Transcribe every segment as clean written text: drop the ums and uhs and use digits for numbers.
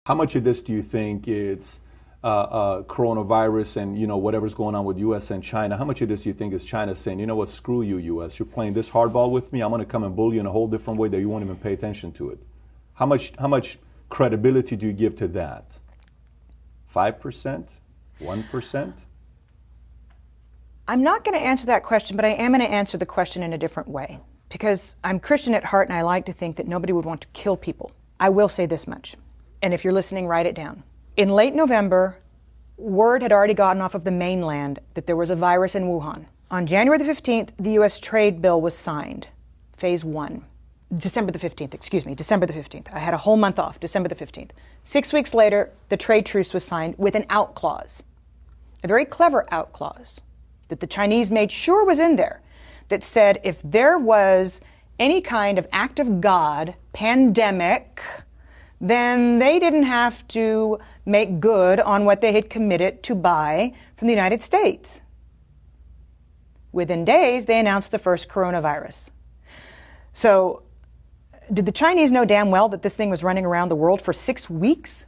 How much of this do you think it's coronavirus and whatever's going on with U.S. and China? How much of this do you think is China saying, you know what, screw you, U.S. You're playing this hardball with me. I'm going to come and bully you in a whole different way that you won't even pay attention to it. How much credibility do you give to that? 5%? 1%? I'm not going to answer that question, but I am going to answer the question in a different way. Because I'm Christian at heart and I like to think that nobody would want to kill people. I will say this much, and if you're listening, write it down. In late November, word had already gotten off of the mainland that there was a virus in Wuhan. On January the 15th, the U.S. trade bill was signed, phase 1. December the 15th. I had a whole month off, December the 15th. 6 weeks later, the trade truce was signed with an out clause, a very clever out clause that the Chinese made sure was in there, that said if there was any kind of act of God, pandemic, then they didn't have to make good on what they had committed to buy from the United States. Within days, they announced the first coronavirus. So, did the Chinese know damn well that this thing was running around the world for 6 weeks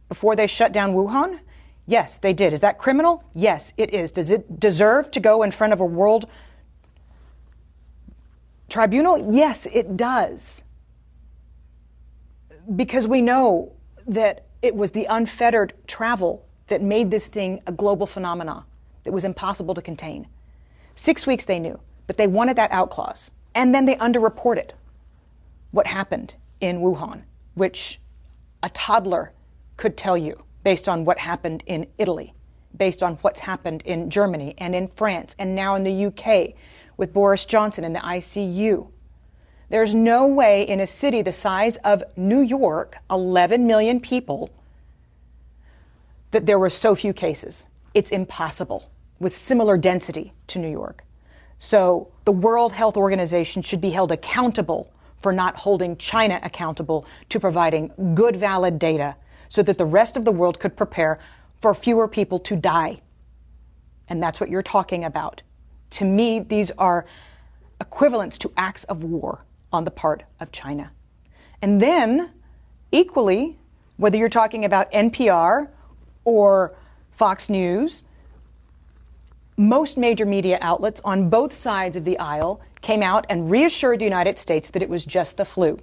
before they shut down Wuhan? Yes, they did. Is that criminal? Yes, it is. Does it deserve to go in front of a world tribunal? Yes, it does. Because we know that it was the unfettered travel that made this thing a global phenomenon that was impossible to contain. 6 weeks they knew, but they wanted that out clause. And then they underreported what happened in Wuhan, which a toddler could tell you based on what happened in Italy, based on what's happened in Germany and in France and now in the UK with Boris Johnson in the ICU. There's no way in a city the size of New York, 11 million people, that there were so few cases. It's impossible with similar density to New York. So the World Health Organization should be held accountable for not holding China accountable to providing good, valid data so that the rest of the world could prepare for fewer people to die. And that's what you're talking about. To me, these are equivalents to acts of war on the part of China. And then, equally, whether you're talking about NPR or Fox News, most major media outlets on both sides of the aisle came out and reassured the United States that it was just the flu.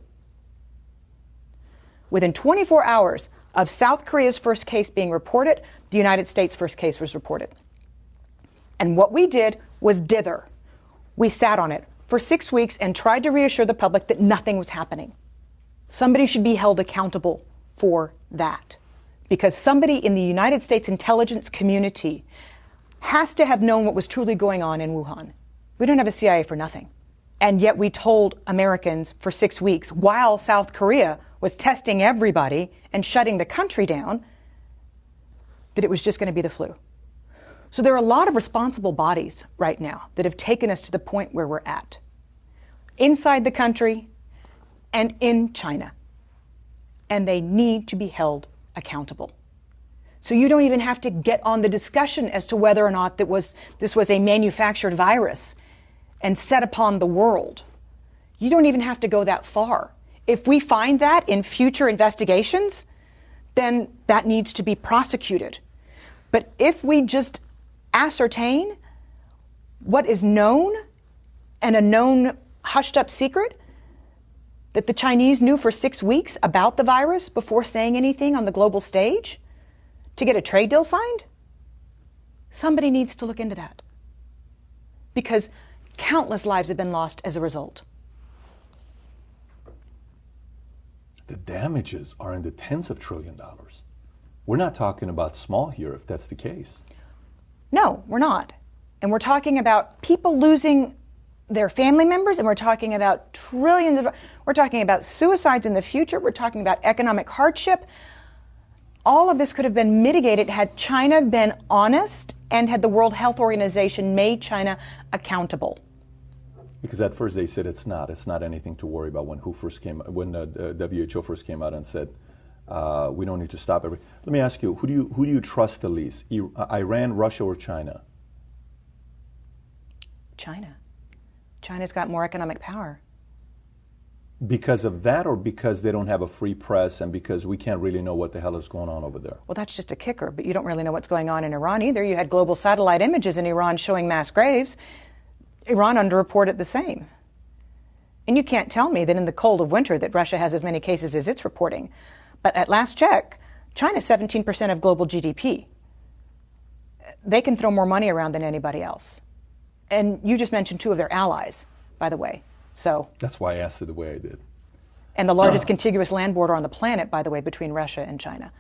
Within 24 hours of South Korea's first case being reported, the United States' first case was reported. And what we did was dither. We sat on it for 6 weeks and tried to reassure the public that nothing was happening. Somebody should be held accountable for that, because somebody in the United States intelligence community has to have known what was truly going on in Wuhan. We don't have a CIA for nothing. And yet we told Americans for 6 weeks, while South Korea was testing everybody and shutting the country down, that it was just going to be the flu. So there are a lot of responsible bodies right now that have taken us to the point where we're at, inside the country and in China. And they need to be held accountable. So you don't even have to get on the discussion as to whether or not this was a manufactured virus and set upon the world. You don't even have to go that far. If we find that in future investigations, then that needs to be prosecuted. But if we just ascertain what is known and a known hushed up secret that the Chinese knew for 6 weeks about the virus before saying anything on the global stage to get a trade deal signed, somebody needs to look into that, because countless lives have been lost as a result. The damages are in the tens of trillions of dollars. We're not talking about small here, if that's the case. No, we're not. And we're talking about people losing their family members, and we're talking about we're talking about suicides in the future, we're talking about economic hardship. All of this could have been mitigated had China been honest and had the World Health Organization made China accountable. Because at first they said it's not anything to worry about when the WHO first came out and said we don't need to stop everything. Let me ask you, who do you trust the least, Iran, Russia, or China? China. China's got more economic power. Because of that, or because they don't have a free press and because we can't really know what the hell is going on over there? Well, that's just a kicker, but you don't really know what's going on in Iran either. You had global satellite images in Iran showing mass graves. Iran underreported the same. And you can't tell me that in the cold of winter that Russia has as many cases as it's reporting. But at last check, China's 17% of global GDP. They can throw more money around than anybody else. And you just mentioned two of their allies, by the way. So that's why I asked it the way I did. And the largest contiguous land border on the planet, by the way, between Russia and China.